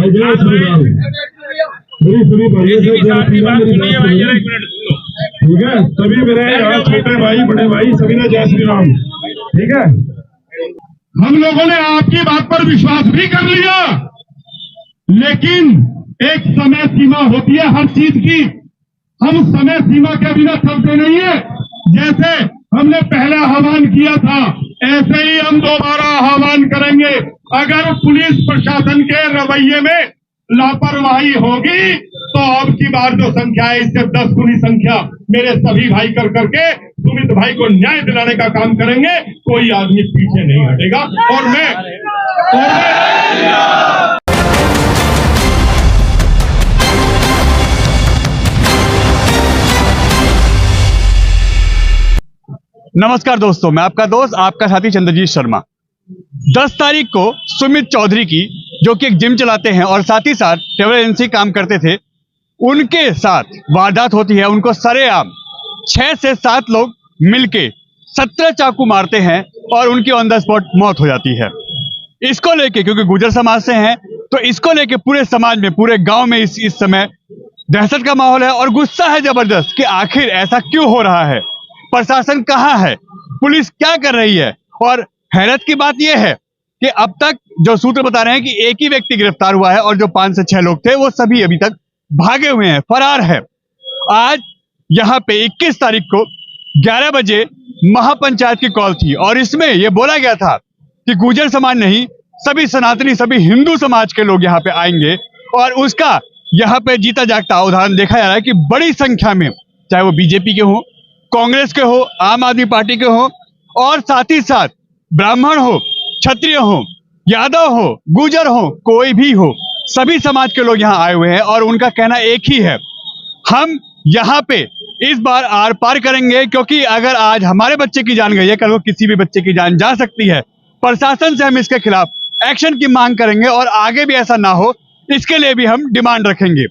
जय श्री राम। मेरी सभी भाइयों से ठीक है, सभी मेरे यहाँ छोटे भाई बड़े भाई सभी ने जय श्री राम। ठीक है, हम लोगों ने आपकी बात पर विश्वास भी कर लिया, लेकिन एक समय सीमा होती है हर चीज की। हम समय सीमा के बिना चलते नहीं है। जैसे हमने पहले आह्वान किया था, ऐसे ही हम दोबारा आह्वान करेंगे। अगर पुलिस प्रशासन के रवैये में लापरवाही होगी तो अब की बार जो संख्या है इससे 10 गुनी संख्या मेरे सभी भाई कर करके सुमित भाई को न्याय दिलाने का काम करेंगे। कोई आदमी पीछे नहीं हटेगा। और मैं नमस्कार दोस्तों, मैं आपका दोस्त आपका साथी चंद्रजीत शर्मा। 10 तारीख को सुमित चौधरी की, जो कि एक जिम चलाते हैं और साथ ही साथ ट्रैवल एजेंसी काम करते थे, उनके साथ वारदात होती है। उनको सरेआम 6 से 7 लोग मिलके 17 चाकू मारते हैं और उनकी ऑन द स्पॉट मौत हो जाती है। इसको लेके, क्योंकि गुर्जर समाज से हैं, तो इसको लेके पूरे समाज में, पूरे गांव में इस समय दहशत का माहौल है और गुस्सा है जबरदस्त कि आखिर ऐसा क्यों हो रहा है, प्रशासन कहां है, पुलिस क्या कर रही है। और हैरत की बात यह है कि अब तक जो सूत्र बता रहे हैं कि एक ही व्यक्ति गिरफ्तार हुआ है और जो 5 से 6 लोग थे वो सभी अभी तक भागे हुए हैं, फरार है। आज यहां पे 21 तारीख को 11 बजे महापंचायत की कॉल थी और इसमें यह बोला गया था कि गुर्जर समाज नहीं, सभी सनातनी, सभी हिंदू समाज के लोग यहाँ पे आएंगे और उसका यहाँ पे जीता जागता उदाहरण देखा जा रहा है कि बड़ी संख्या में, चाहे वो बीजेपी के हो, कांग्रेस के हो, आम आदमी पार्टी के हो और साथ ही साथ ब्राह्मण हो, क्षत्रिय हो, यादव हो, गुर्जर हो, कोई भी हो, सभी समाज के लोग यहाँ आए हुए हैं और उनका कहना एक ही है, हम यहाँ पे इस बार आर पार करेंगे। क्योंकि अगर आज हमारे बच्चे की जान गई है, कल को किसी भी बच्चे की जान जा सकती है। प्रशासन से हम इसके खिलाफ एक्शन की मांग करेंगे और आगे भी ऐसा ना हो, इसके लिए भी हम डिमांड रखेंगे।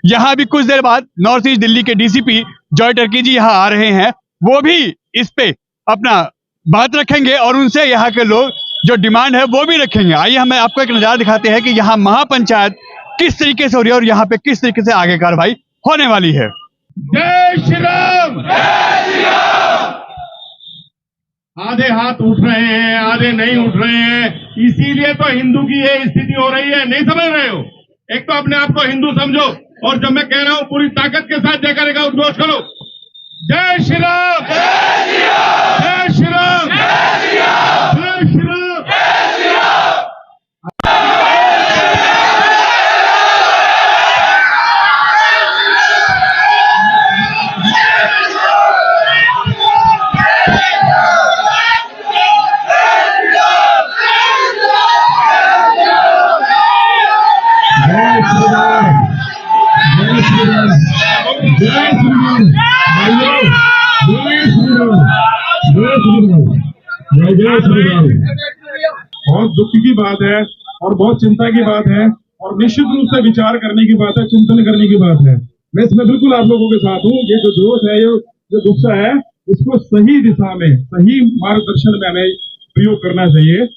यहाँ भी कुछ देर बाद नॉर्थ ईस्ट दिल्ली के डीसीपी जॉय टर्की जी यहाँ आ रहे हैं, वो भी इस पे अपना बात रखेंगे और उनसे यहाँ के लोग जो डिमांड है वो भी रखेंगे। आइए हम आपको एक नजारा दिखाते हैं कि यहाँ महापंचायत किस तरीके से हो रही है और यहाँ पे किस तरीके से आगे कार्रवाई होने वाली है। जय श्री राम। आधे हाथ उठ रहे हैं, आधे नहीं उठ रहे हैं, इसीलिए तो हिंदू की ये स्थिति हो रही है। नहीं समझ रहे हो? एक तो अपने आप को हिंदू समझो और जब मैं कह रहा हूं पूरी ताकत के साथ जय करेगा उद्घोष करो। जय श्री राम, जय श्री राम, जय श्री राम, जय श्री राम, जय श्री राम, जय श्री राम। बहुत दुख की बात है और बहुत चिंता की बात है और निश्चित रूप से विचार करने की बात है, चिंतन करने की बात है। मैं इसमें बिल्कुल आप लोगों के साथ हूँ। ये जो जोश है, ये जो गुस्सा है, इसको सही दिशा में, सही मार्गदर्शन में हमें प्रयोग करना चाहिए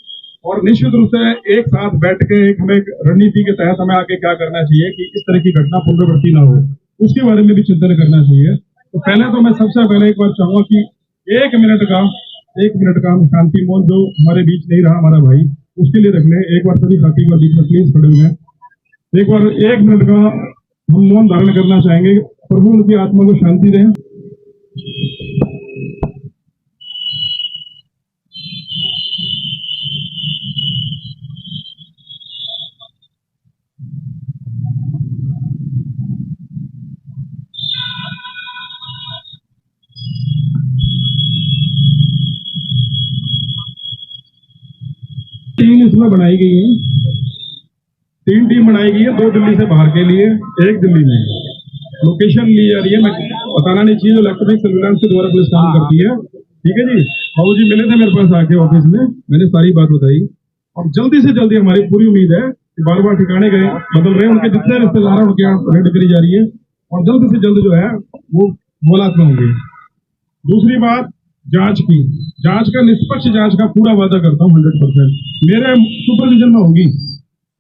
और निश्चित रूप से एक साथ बैठ के हमें रणनीति के तहत हमें आगे क्या करना चाहिए कि इस तरह की घटना पुनरावृत्ति ना हो, उसके बारे में भी चिंतन करना चाहिए। तो पहले तो मैं सबसे पहले एक बार चाहूंगा कि एक मिनट का हम शांति मौन, जो हमारे बीच नहीं रहा हमारा भाई, उसके लिए रख लें। एक बार सभी साथी को बीच में प्लीज खड़े हुए हैं, एक बार 1 मिनट का हम मौन धारण करना चाहेंगे। प्रभु उनकी आत्मा को शांति दें। टीम इसमें बनाई गई है, 3 टीम बनाई गई है, 2 दिल्ली से बाहर के लिए, 1 दिल्ली में। लोकेशन ली जा रही है, मैं बताना नहीं चाहिए, इलेक्ट्रॉनिक सर्विलांस के द्वारा पुलिस काम करती है। ठीक है जी। बाबू जी मिले थे मेरे पास आके ऑफिस में, मैंने सारी बात बताई और जल्दी से जल्दी हमारी पूरी उम्मीद है कि बार बार ठिकाने गए बदल रहे हैं, उनके जितने रिश्तेदार हैं उनके यहाँ रेड करी जा रही है और जल्द से जल्द जो है वो मुलाकात में होंगे। दूसरी बात, जांच का निष्पक्ष जांच का पूरा वादा करता हूँ 100%। मेरे सुपरविजन में होगी,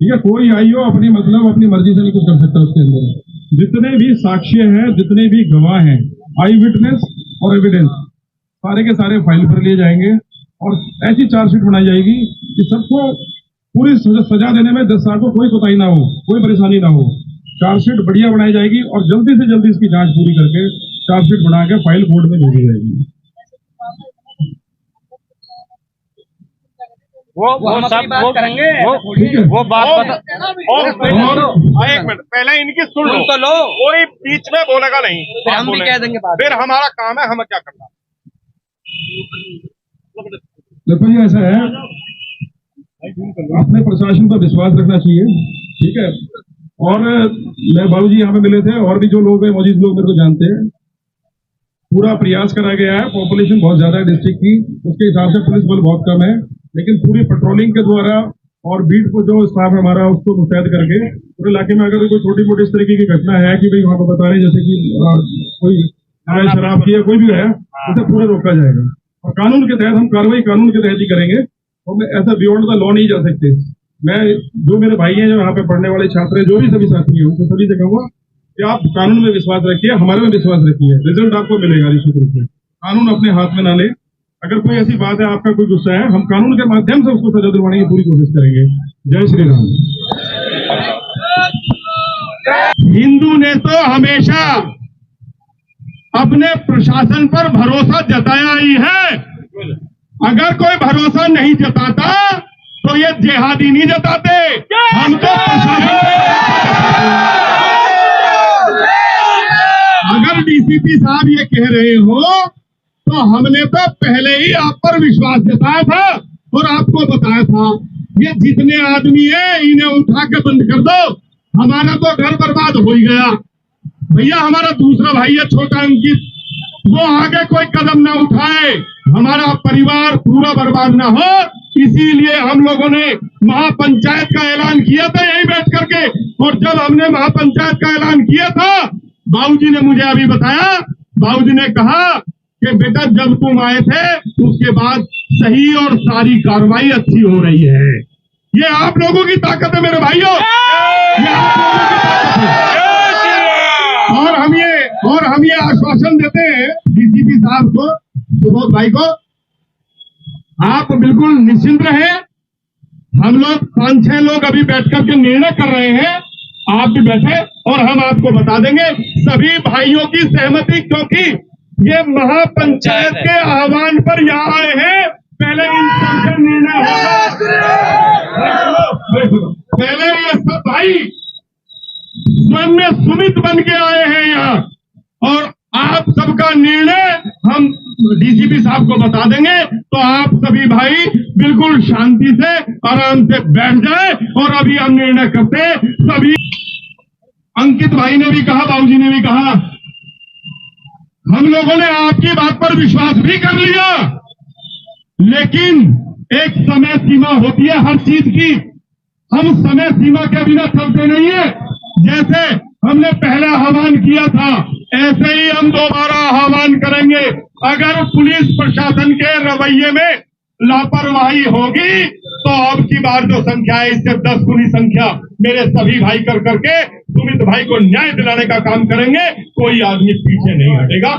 ठीक है, कोई आई हो अपनी मतलब अपनी मर्जी से नहीं कुछ कर सकता उसके अंदर। जितने भी साक्ष्य हैं, जितने भी गवाह हैं, आई विटनेस और एविडेंस, सारे के सारे फाइल पर लिए जाएंगे और ऐसी चार्जशीट बनाई जाएगी कि सबको पूरी सजा देने में 10 साल को कोई कोताही ना हो, कोई परेशानी ना हो। चार्जशीट बढ़िया बनाई जाएगी और जल्दी से जल्दी इसकी जांच पूरी करके चार्जशीट बना के फाइल कोर्ट में भेजी जाएगी। वो सब बात करेंगे, वो बात बता। और एक मिनट पहले इनकी सुन तो लो, कोई बीच में बोलेगा नहीं, फिर हम भी कह देंगे बात। फिर हमारा काम है, हमें क्या करना। देखो ये ऐसा है, अपने प्रशासन पर विश्वास रखना चाहिए, ठीक है। और मैं बाबूजी यहाँ पे मिले थे, और भी जो लोग हैं मौजूद लोग मेरे को जानते हैं। पूरा प्रयास करा गया है, पॉपुलेशन बहुत ज्यादा है डिस्ट्रिक्ट की, उसके हिसाब से पुलिस बल बहुत कम है, लेकिन पूरी पेट्रोलिंग के द्वारा और बीट को जो स्टाफ हमारा उसको मुस्तैद करके पूरे इलाके में अगर कोई छोटी मोटी इस तरीके की घटना है कि भाई वहाँ पर बता रहे जैसे कि कोई शराब की है कोई भी है, उसे पूरे रोका जाएगा और कानून के तहत हम कार्रवाई कानून के तहत ही करेंगे। तो ऐसा बियॉन्ड द लॉ नहीं जा सकते। मैं जो मेरे भाई हैं जो यहाँ पे पढ़ने वाले छात्र हैं, जो भी सभी साथी हैं, उनसे सभी से कहूँगा कि आप कानून में विश्वास रखिए, हमारे में विश्वास रखिए, रिजल्ट आपको मिलेगा निश्चित रूप से। कानून अपने हाथ में ना ले। अगर कोई ऐसी बात है, आपका कोई गुस्सा है, हम कानून के माध्यम से उसको सजा दिलवाने की पूरी कोशिश करेंगे। जय श्री राम। हिंदू ने तो हमेशा अपने प्रशासन पर भरोसा जताया ही है। अगर कोई भरोसा नहीं जताता तो ये जिहादी नहीं जताते। हम तो अगर डीसीपी साहब ये कह रहे हो तो हमने तो पहले ही आप पर विश्वास जताया था और आपको बताया था ये जितने आदमी हैं इन्हें उठा के बंद कर दो, हमारा तो घर बर्बाद हो ही गया। भैया हमारा दूसरा भाई है छोटा अंकित, वो आगे कोई कदम ना उठाए, हमारा परिवार पूरा बर्बाद ना हो, इसीलिए हम लोगों ने महापंचायत का ऐलान किया था यहीं बैठ करके। और जब हमने महापंचायत का ऐलान किया था, बाबूजी ने मुझे अभी बताया, बाबूजी ने कहा कि बेटा जब तुम आए थे उसके बाद सही और सारी कार्रवाई अच्छी हो रही है। ये आप लोगों की ताकत है मेरे भाइयों, ये आप लोगों की ताकत है। और हम ये आश्वासन देते हैं डीसीपी साहब को, सुबोध भाई को, आप बिल्कुल निश्चिंत रहे। हम लोग 5-6 लोग अभी बैठ करके निर्णय कर रहे हैं, आप भी बैठे और हम आपको बता देंगे सभी भाइयों की सहमति, क्योंकि ये महापंचायत के आह्वान पर यहाँ आए हैं। पहले इनका निर्णय होगा, पहले ये सब भाई स्वयं में सुमित बन के आए हैं यहाँ, और आप सबका निर्णय हम डीसीपी साहब को बता देंगे, तो आप सभी भाई बिल्कुल शांति से आराम से बैठ जाए। और अभी हम निर्णय करते हैं। सभी अंकित भाई ने भी कहा, बाबूजी ने भी कहा, हम लोगों ने आपकी बात पर विश्वास भी कर लिया, लेकिन एक समय सीमा होती है हर चीज की। हम समय सीमा के बिना चलते नहीं है। जैसे हमने पहले आह्वान किया था, ऐसे ही हम दोबारा आह्वान करेंगे। अगर पुलिस प्रशासन के रवैये में लापरवाही होगी तो अब की बार जो संख्या है इससे 10 गुनी संख्या मेरे सभी भाई कर करके सुमित भाई को न्याय दिलाने का काम करेंगे। कोई आदमी पीछे नहीं हटेगा।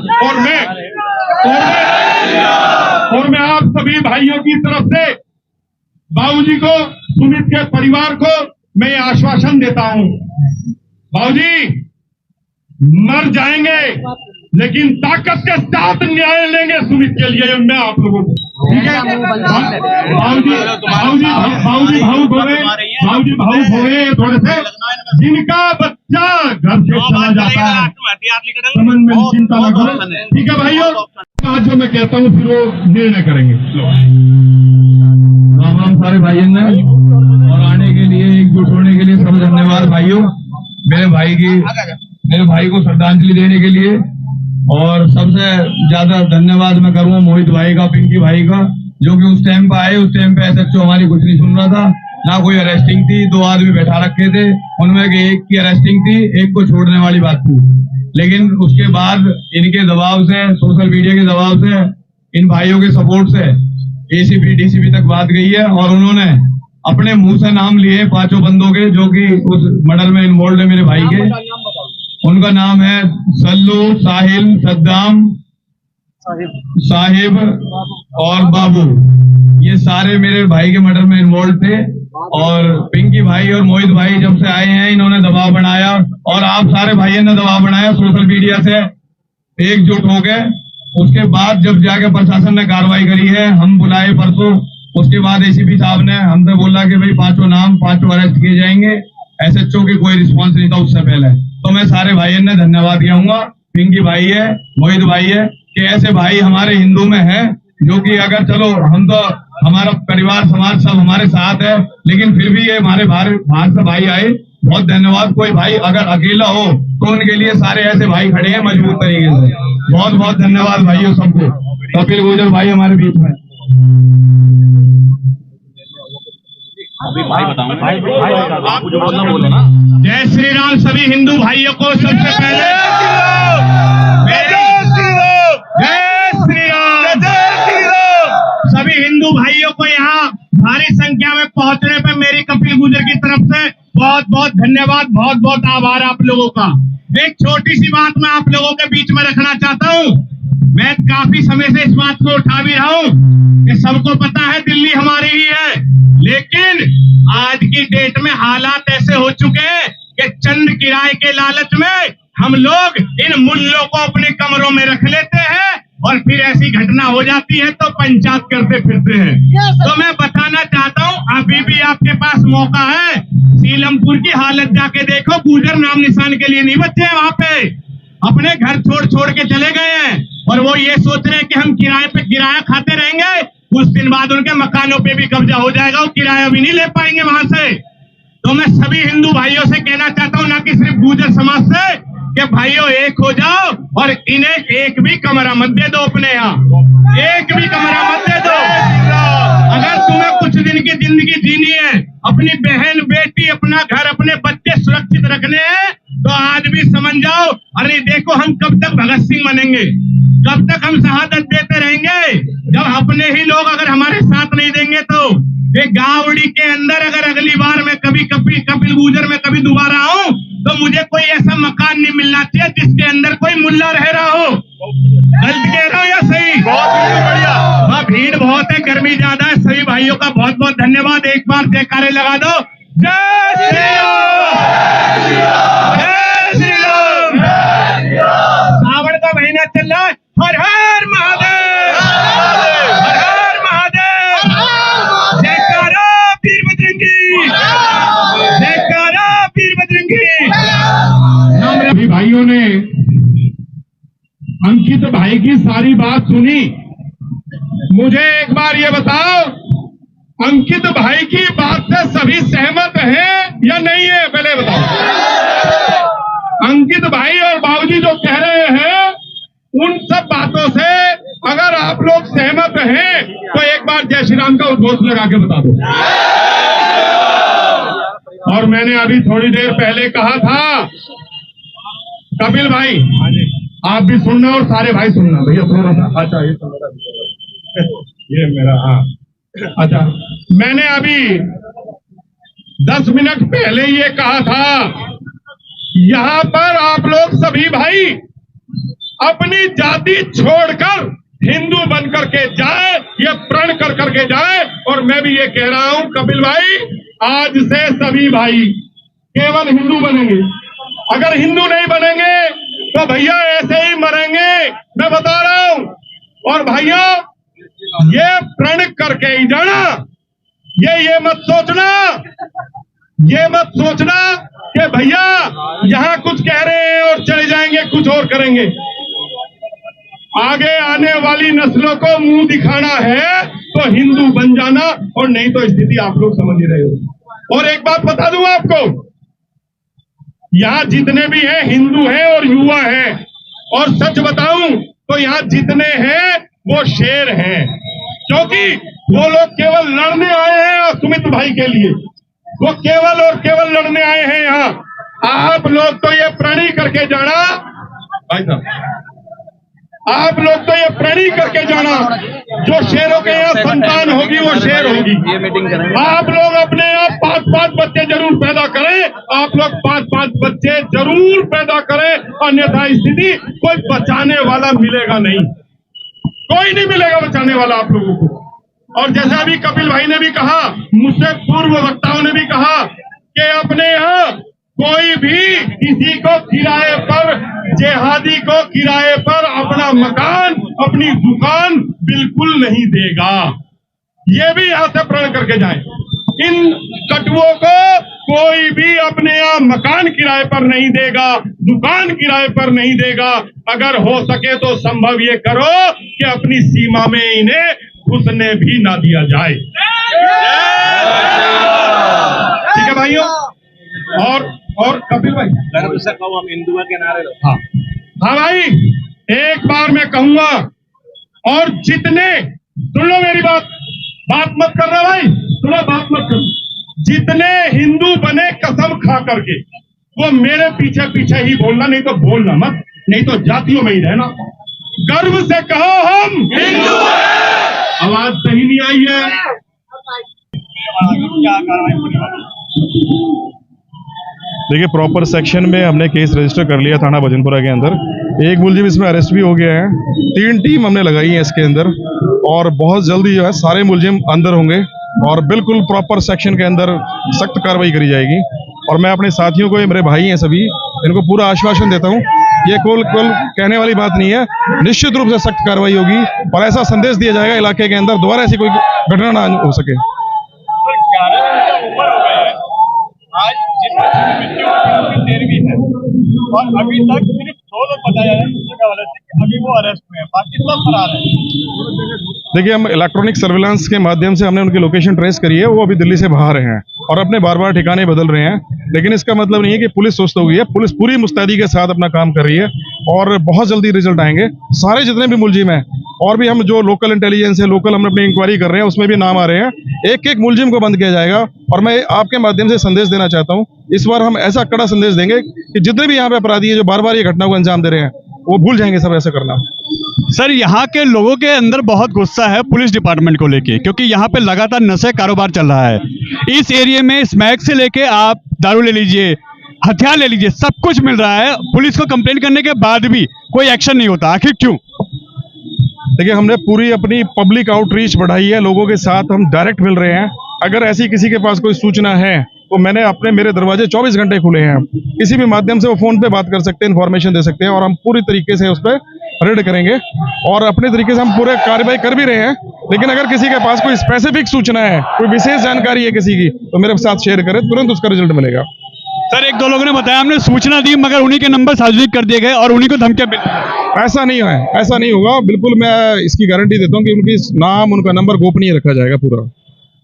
और मैं आप सभी भाइयों की तरफ से बाबूजी को, सुमित के परिवार को मैं आश्वासन देता हूं, बाबूजी मर जाएंगे लेकिन ताकत के साथ न्याय लेंगे सुमित के लिए। मैं आप लोगों को, ठीक है, बाबूजी भावुक हो गए थोड़े से। जिनका बच्चा घर से चला जाता है समझ में चिंता न करो, ठीक है भाइयों। आज जो मैं कहता हूँ फिर वो निर्णय करेंगे। राम राम सारे भाइयों ने, और आने के लिए एकजुट होने के लिए सब धन्यवाद भाइयों। मेरे भाई को श्रद्धांजलि देने के लिए, और सबसे ज्यादा धन्यवाद मैं करूंगा मोहित भाई का, पिंकी भाई का, जो कि उस टाइम पे आए। उस टाइम पे एसएचओ हमारी कुछ नहीं सुन रहा था, ना कोई अरेस्टिंग थी, 2 आदमी बैठा रखे थे, उनमें एक की अरेस्टिंग थी, एक को छोड़ने वाली बात थी। लेकिन उसके बाद इनके दबाव से, सोशल मीडिया के दबाव से, इन भाइयों के सपोर्ट से एसीपी डीसीपी तक बात गई है, और उन्होंने अपने मुंह से नाम लिए पांचों बंदों के जो कि उस मर्डर में इन्वॉल्व है मेरे भाई के। उनका नाम है सल्लू, साहिल, सद्दाम, साहिब और बाबू। ये सारे मेरे भाई के मर्डर में इन्वॉल्व थे। और पिंकी भाई और मोहित भाई जब से आए हैं इन्होंने दबाव बनाया, और आप सारे भाइयों ने दबाव बनाया सोशल मीडिया से एकजुट हो गए। उसके बाद जब जाके प्रशासन ने कार्रवाई करी है, हम बुलाए परसों, उसके बाद एसीपी साहब ने हमसे बोला कि भाई पांचों अरेस्ट किए जाएंगे। एसएचओ की कोई रिस्पॉन्स नहीं था उससे पहले। तो मैं सारे भाइयों ने धन्यवाद दियाऊंगा, पिंकी भाई है, मोहित भाई है, कि ऐसे भाई हमारे हिंदू में है जो कि अगर चलो हम तो हमारा परिवार समाज सब हमारे साथ है, लेकिन फिर भी ये हमारे बाहर से भाई आए, बहुत धन्यवाद। कोई भाई अगर अकेला हो तो उनके लिए सारे ऐसे भाई खड़े हैं मजबूत तरीके से। बहुत बहुत धन्यवाद भाइयों सबको। कपिल गुर्जर भाई हमारे बीच में। जय श्री राम सभी हिंदू भाइयों को सबसे पहले जय श्री राम। सभी हिंदू भाइयों को यहाँ भारी संख्या में पहुंचने पर मेरी कपिल गुर्जर की तरफ से बहुत बहुत धन्यवाद, बहुत बहुत आभार आप लोगों का। एक छोटी सी बात मैं आप लोगों के बीच में रखना चाहता हूँ। मैं काफी समय से इस बात को उठा भी रहा हूँ कि सबको पता है दिल्ली हमारी ही है, लेकिन आज की डेट में हालात ऐसे हो चुके हैं कि चंद किराए के लालच में हम लोग इन मुल्लों को अपने कमरों में रख लेते हैं और फिर ऐसी घटना हो जाती है तो पंचायत करते फिरते हैं। तो मैं बताना चाहता हूँ अभी भी आपके पास मौका है। सीलमपुर की हालत जाके देखो, गुर्जर नाम निशान के लिए नहीं बचे हैं वहां पे, अपने घर छोड़ के चले गए हैं और वो ये सोच रहे हैं कि हम किराए पे किराया खाते रहेंगे, कुछ दिन बाद उनके मकानों पे भी कब्जा हो जाएगा, वो किराया भी नहीं ले पाएंगे वहां से। तो मैं सभी हिंदू भाइयों से कहना चाहता हूँ, ना कि सिर्फ गुर्जर समाज से, कि भाइयों एक हो जाओ और इन्हें एक भी कमरा मत दे दो अपने यहाँ, एक भी कमरा मत दे दो। अगर तुम्हें कुछ दिन की जिंदगी जीनी है, अपनी बहन बेटी अपना घर अपने बच्चे सुरक्षित रखने हैं, तो आज भी समझ जाओ। अरे देखो हम कब तक भगत सिंह बनेंगे, कब तक हम शहादत देते रहेंगे, जब अपने ही लोग अगर हमारे साथ नहीं देंगे। तो एक गावड़ी के अंदर अगर अगली बार मैं कभी कपिल गुर्जर में कभी दोबारा आऊं तो मुझे कोई ऐसा मकान नहीं मिलना चाहिए जिसके अंदर कोई मुल्ला रह रहा हो। गलत कह रहा हूं या सही? बढ़िया। वहाँ भीड़ बहुत है, गर्मी ज्यादा है। सभी भाइयों का बहुत बहुत धन्यवाद। एक बार जयकारे लगा दो, जय श्री राम, जय श्री राम। सावन का महीना चल रहा है, हर हर महादेव, हर हर महादेव। जयकारा वीर बजरंगी, जयकारा वीर बजरंगी। अभी भाइयों ने अंकित भाई की सारी बात सुनी। मुझे एक बार ये बताओ, अंकित भाई की बात से सभी सहमत हैं या नहीं है? पहले बताओ। अंकित भाई और बाबूजी जो कह रहे हैं उन सब बातों से अगर आप लोग सहमत हैं तो एक बार जय श्री राम का उद्घोष लगा के बता दो। और मैंने अभी थोड़ी देर पहले कहा था, कपिल भाई आप भी सुनना और सारे भाई सुनना भैया थोड़ा सा। अच्छा ये मेरा, हाँ अच्छा, मैंने अभी 10 मिनट पहले ये कहा था, यहां पर आप लोग सभी भाई अपनी जाति छोड़कर हिंदू बन करके जाए, ये प्रण कर करके जाए। और मैं भी ये कह रहा हूं कपिल भाई, आज से सभी भाई केवल हिंदू बनेंगे। अगर हिंदू नहीं बनेंगे तो भैया ऐसे ही मरेंगे, मैं बता रहा हूं। और भैया ये प्रण करके ही जाना, ये मत सोचना, ये मत सोचना कि भैया यहां कुछ कह रहे हैं और चले जाएंगे कुछ और करेंगे। आगे आने वाली नस्लों को मुंह दिखाना है तो हिंदू बन जाना, और नहीं तो स्थिति आप लोग समझ ही रहे हो। और एक बात बता दूं आपको, यहाँ जितने भी हैं हिंदू हैं और युवा हैं, और सच बताऊं तो यहाँ जितने हैं वो शेर हैं, क्योंकि वो लोग केवल लड़ने आए हैं सुमित भाई के लिए, वो केवल और केवल लड़ने आए हैं यहाँ। आप लोग तो ये प्रण करके जाना भाई साहब, आप लोग तो ये प्रण करके जाना, जो शेरों के यहाँ संतान होगी वो शेर होगी। आप लोग अपने यहाँ 5-5 बच्चे जरूर पैदा करें, आप लोग 5-5 बच्चे जरूर पैदा करें, अन्यथा स्थिति कोई बचाने वाला मिलेगा नहीं, कोई नहीं मिलेगा बचाने वाला आप लोगों को। और जैसा अभी कपिल भाई ने भी कहा, मुझसे पूर्व वक्ताओं ने भी कहा कि अपने यहाँ कोई भी किसी को किराए पर, जिहादी को किराए पर अपना मकान, अपनी दुकान बिल्कुल नहीं देगा। ये भी यहां से प्रण करके जाए। इन कटुओं को कोई भी अपने यहाँ मकान किराए पर नहीं देगा, दुकान किराए पर नहीं देगा। अगर हो सके तो संभव ये करो कि अपनी सीमा में इन्हें घुसने भी ना दिया जाए। ठीक है भाइयों। और कपिल भाई, हम हिंदू के नारे लो। हाँ भाई, एक बार मैं कहूंगा, और जितने, सुन लो मेरी बात मत करना भाई, सुनो, बात मत करो। जितने हिंदू बने कसम खा करके, वो मेरे पीछे पीछे ही बोलना, नहीं तो बोलना मत, नहीं तो जातियों में ही रहना। गर्व से कहो हम हिंदू हैं। आवाज सही नहीं आई है। देखिए, प्रॉपर सेक्शन में हमने केस रजिस्टर कर लिया थाना भजनपुरा के अंदर। एक मुलजिम इसमें अरेस्ट भी हो गया है। 3 टीम हमने लगाई है इसके अंदर, और बहुत जल्दी जो है सारे मुलजिम अंदर होंगे और बिल्कुल प्रॉपर सेक्शन के अंदर सख्त कार्रवाई करी जाएगी। और मैं अपने साथियों को, ये मेरे भाई हैं सभी, इनको पूरा आश्वासन देता हूँ, ये कोल कहने वाली बात नहीं है, निश्चित रूप से सख्त कार्रवाई होगी और ऐसा संदेश दिया जाएगा इलाके के अंदर दोबारा ऐसी कोई घटना ना हो सके। आज जितनी और अभी तक सिर्फ 2 लोग बताया है कि अभी वो अरेस्ट हुए हैं, बाकी सब फरार हैं। देखिए, हम इलेक्ट्रॉनिक सर्विलांस के माध्यम से हमने उनकी लोकेशन ट्रेस करी है। वो अभी दिल्ली से बाहर हैं और अपने बार ठिकाने बदल रहे हैं, लेकिन इसका मतलब नहीं है कि पुलिस सुस्त हो गई है। पुलिस पूरी मुस्तैदी के साथ अपना काम कर रही है और बहुत जल्दी रिजल्ट आएंगे। सारे जितने भी मुलजिम हैं, और भी हम जो लोकल इंटेलिजेंस है, लोकल हम अपनी इंक्वायरी कर रहे हैं, उसमें भी नाम आ रहे हैं। एक एक मुलजिम को बंद किया जाएगा। और मैं आपके माध्यम से संदेश देना चाहता हूँ, इस बार हम ऐसा कड़ा संदेश देंगे कि जितने भी यहाँ पे अपराधी है जो बार ये घटना को अंजाम दे रहे हैं, वो भूल जाएंगे सब ऐसा करना। सर, यहाँ के लोगों के अंदर बहुत गुस्सा है पुलिस डिपार्टमेंट को लेके, क्योंकि यहाँ पे लगातार नशे कारोबार चल रहा है। इस एरिया में स्मैक से लेके आप दारू ले लीजिए, हथियार ले लीजिए, सब कुछ मिल रहा है। पुलिस को कंप्लेंट करने के बाद भी कोई एक्शन नहीं होता, आखिर क्यों? देखिए, हमने पूरी अपनी पब्लिक आउटरीच बढ़ाई है, लोगों के साथ हम डायरेक्ट मिल रहे हैं। अगर ऐसी किसी के पास कोई सूचना है तो मेरे दरवाजे 24 घंटे खुले हैं। किसी भी माध्यम से वो फोन पे बात कर सकते हैं, इन्फॉर्मेशन दे सकते हैं, और हम पूरी तरीके से उस पर रेड करेंगे और अपने तरीके से हम पूरे कार्रवाई कर भी रहे हैं। लेकिन अगर किसी के पास कोई स्पेसिफिक सूचना है, कोई विशेष जानकारी है किसी की, तो मेरे साथ शेयर करें, तुरंत उसका रिजल्ट मिलेगा। सर, 1-2 लोगों ने बताया हमने सूचना दी, मगर उन्हीं के नंबर सार्वजनिक कर दिए गए और उन्हीं को धमकियां मिली। ऐसा नहीं है, ऐसा नहीं होगा, बिल्कुल मैं इसकी गारंटी देता हूँ कि उनकी नाम, उनका नंबर गोपनीय रखा जाएगा पूरा।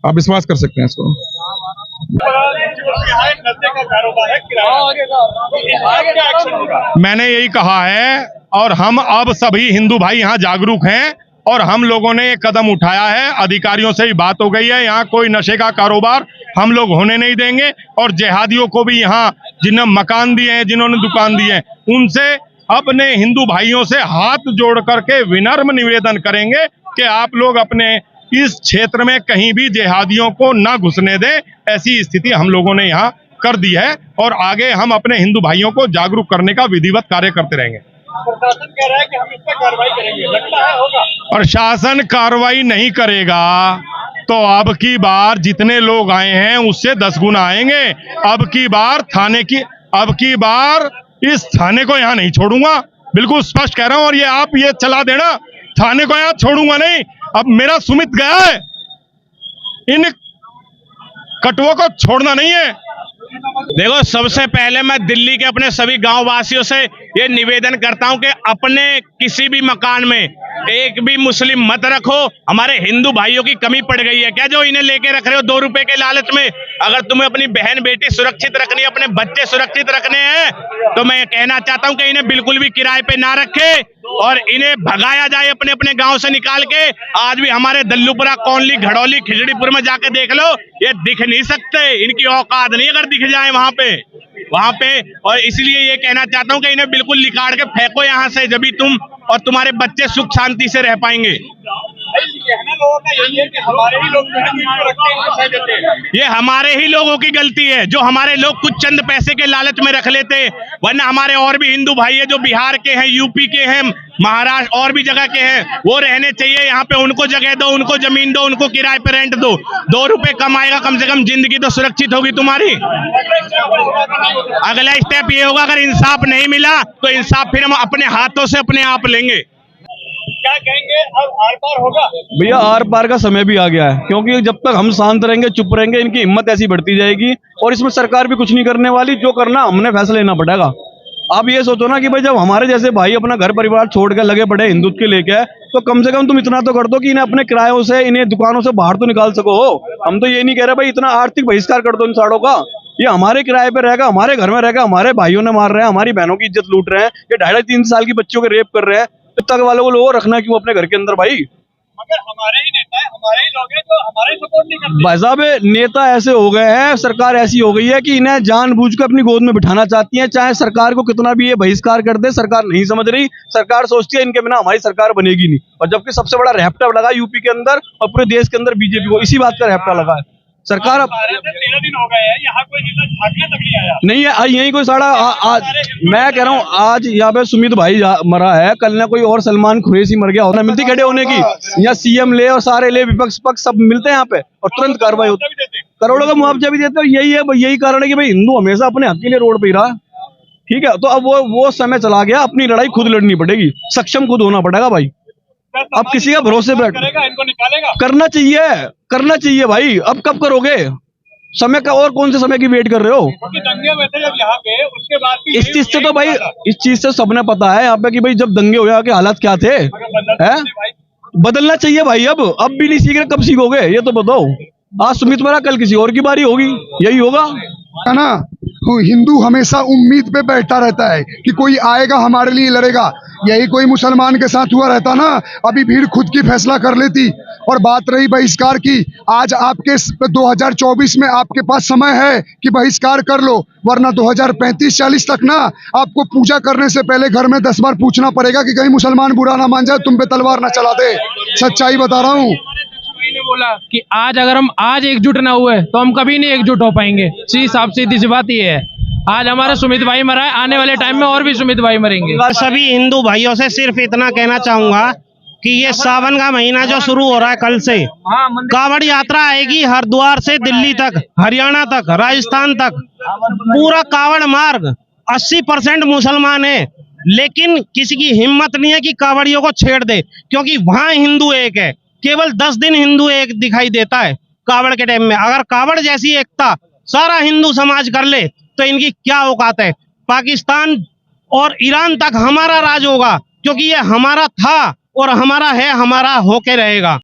आप विश्वास कर सकते हैं इसको। मैंने यही कहा है, और हम अब सभी हिंदू भाई यहाँ जागरूक हैं और हम लोगों ने ये कदम उठाया है। अधिकारियों से ही बात हो गई है, यहाँ कोई नशे का कारोबार हम लोग होने नहीं देंगे। और जिहादियों को भी यहाँ जिन्होंने मकान दिए हैं, जिन्होंने दुकान दी है, उनसे अपने हिंदू भाइयों से हाथ जोड़ करके विनम्र निवेदन करेंगे कि आप लोग अपने इस क्षेत्र में कहीं भी जिहादियों को ना घुसने दें। ऐसी स्थिति हम लोगों ने यहाँ कर दी है और आगे हम अपने हिंदू भाइयों को जागरूक करने का विधिवत कार्य करते रहेंगे। प्रशासन कह रहा है कि हम इस पर कार्रवाई करेंगे, लगता है होगा। प्रशासन कार्रवाई नहीं करेगा तो अब की बार जितने लोग आए हैं उससे 10 गुना आएंगे। अब की बार इस थाने को यहाँ नहीं छोड़ूंगा, बिल्कुल स्पष्ट कह रहा हूं। और ये आप ये चला देना, थाने को यहाँ छोड़ूंगा नहीं। अब मेरा सुमित गया है, इन कटुओं को छोड़ना नहीं है। देखो, सबसे पहले मैं दिल्ली के अपने सभी गांव वासियों से ये निवेदन करता हूं कि अपने किसी भी मकान में एक भी मुस्लिम मत रखो। हमारे हिंदू भाइयों की कमी पड़ गई है क्या, जो इन्हें लेके रख रहे हो 2 रुपए के लालच में? अगर तुम्हें अपनी बहन बेटी सुरक्षित रखनी है, अपने बच्चे सुरक्षित रखने हैं, तो मैं कहना चाहता हूं कि इन्हें बिल्कुल भी किराए पे ना रखे। और इन्हें भगाया जाए अपने अपने गांव से निकाल के। आज भी हमारे दल्लूपुरा, कौनली, घड़ौली, खिचड़ीपुर में जाके देख लो, ये दिख नहीं सकते, इनकी औकात नहीं अगर दिख जाए वहां पे। और इसलिए ये कहना चाहता हूं कि इन्हें बिल्कुल निकाल के फेंको यहाँ से, जब भी तुम और तुम्हारे बच्चे सुख शांति से रह पाएंगे। ये हमारे ही लोगों की गलती है, जो हमारे लोग कुछ चंद पैसे के लालच में रख लेते, वरना हमारे और भी हिंदू भाई है जो बिहार के हैं, यूपी के हैं, महाराष्ट्र और भी जगह के हैं, वो रहने चाहिए यहाँ पे। उनको जगह दो, उनको जमीन दो, उनको किराए पे रेंट दो। 2 रुपए कमाएगा, कम से कम जिंदगी तो सुरक्षित होगी तुम्हारी। अगला स्टेप ये होगा, अगर इंसाफ नहीं मिला तो इंसाफ फिर हम अपने हाथों से अपने आप लेंगे। क्या कहेंगे, अब आर पार होगा? भैया आर पार का समय भी आ गया है, क्योंकि जब तक हम शांत रहेंगे, चुप रहेंगे, इनकी हिम्मत ऐसी बढ़ती जाएगी और इसमें सरकार भी कुछ नहीं करने वाली। जो करना हमने फैसला लेना पड़ेगा। आप ये सोचो ना कि भाई जब हमारे जैसे भाई अपना घर परिवार छोड़ के लगे पड़े हिंदुत्व के लेके, तो कम से कम तुम इतना तो कर दो कि इन्हें अपने किरायों से, इन्हें दुकानों से बाहर तो निकाल सको। हम तो ये नहीं कह रहे भाई इतना आर्थिक बहिष्कार कर दो इन साड़ों का। ये हमारे किराए पे रहेगा, हमारे घर में रहेगा, हमारे भाइयों ने मार रहे हैं, हमारी बहनों की इज्जत लूट रहे हैं, ये 2.5-3 साल की बच्चियों के रेप कर रहे हैं। तब तक वालों को लोग रखना क्यों अपने घर के अंदर भाई? मगर हमारे ही नेता है, हमारे ही लोग हैं जो हमारे सपोर्ट नहीं करते। भाई साहब नेता ऐसे हो गए हैं, सरकार ऐसी हो गई है कि इन्हें जानबूझ कर अपनी गोद में बिठाना चाहती है। चाहे सरकार को कितना भी ये बहिष्कार कर दे, सरकार नहीं समझ रही। सरकार सोचती है इनके बिना हमारी सरकार बनेगी नहीं। और जबकि सबसे बड़ा रैप्टा लगा यूपी के अंदर और पूरे देश के अंदर बीजेपी को, इसी बात का रैप्टा लगा है। सरकार 13 दिन हो गए हैं, यहाँ कोई नेता झांकने तक नहीं आया। नहीं है, यही कोई साड़ा मैं कह रहा हूँ आज यहाँ पे सुमित भाई मरा है, कल ना कोई और सलमान खुरैशी मर गया होना, मिलती खड़े होने की। यहाँ सीएम ले और सारे ले, विपक्ष पक्ष सब मिलते हैं यहाँ पे और तुरंत कार्रवाई होती है, करोड़ों का मुआवजा भी देते हैं। यही है, यही कारण है कि भाई हिंदू हमेशा अपने हक के लिए रोड पे ही रहा। ठीक है, तो अब वो समय चला गया, अपनी लड़ाई खुद लड़नी पड़ेगी, सक्षम खुद होना पड़ेगा भाई। अब किसी का भरोसे बैठ इनको निकालेगा, करना चाहिए भाई। अब कब करोगे? समय का और कौन से समय की वेट कर रहे हो? क्योंकि दंगे हुए थे जब यहाँ पे, उसके बाद भी इस चीज से तो भाई, इस चीज से सबने पता है यहाँ पे कि भाई जब दंगे हुए के हालात क्या थे। हैं? बदलना चाहिए भाई। अब भी नहीं सीख रहे, कब सीखोगे ये तो बताओ। आज सुमित मरा, कल किसी और की बारी होगी, यही होगा है ना। हिंदू हमेशा उम्मीद पे बैठा रहता है कि कोई आएगा हमारे लिए लड़ेगा। यही कोई मुसलमान के साथ हुआ रहता ना, अभी भीड़ खुद की फैसला कर लेती। और बात रही बहिष्कार की, आज आपके 2024 में आपके पास समय है कि बहिष्कार कर लो, वरना 2035-40 तक ना आपको पूजा करने से पहले घर में 10 बार पूछना पड़ेगा कि कहीं मुसलमान बुरा ना मान जाए, तुम पे तलवार ना चला दे। सच्चाई बता रहा हूँ। ने बोला कि आज अगर हम आज एकजुट ना हुए तो हम कभी नहीं एकजुट हो पाएंगे। सीधी सी बात ये है। आज हमारा सुमित भाई मरा है, आने वाले टाइम में और भी सुमित भाई मरेंगे। सभी हिंदू भाइयों से सिर्फ इतना कहना चाहूंगा कि ये सावन का महीना जो शुरू हो रहा है कल से, कांवड़ यात्रा आएगी हरिद्वार से दिल्ली तक, हरियाणा तक, राजस्थान तक। पूरा कांवड़ मार्ग 80% मुसलमान है, लेकिन किसी की हिम्मत नहीं है कि कांवड़ियों को छेड़ दे, क्योंकि वहां हिंदू एक है। केवल 10 दिन हिंदू एक दिखाई देता है कावड़ के टाइम में। अगर कावड़ जैसी एकता सारा हिंदू समाज कर ले तो इनकी क्या औकात है। पाकिस्तान और ईरान तक हमारा राज होगा, क्योंकि ये हमारा था और हमारा है, हमारा होके रहेगा।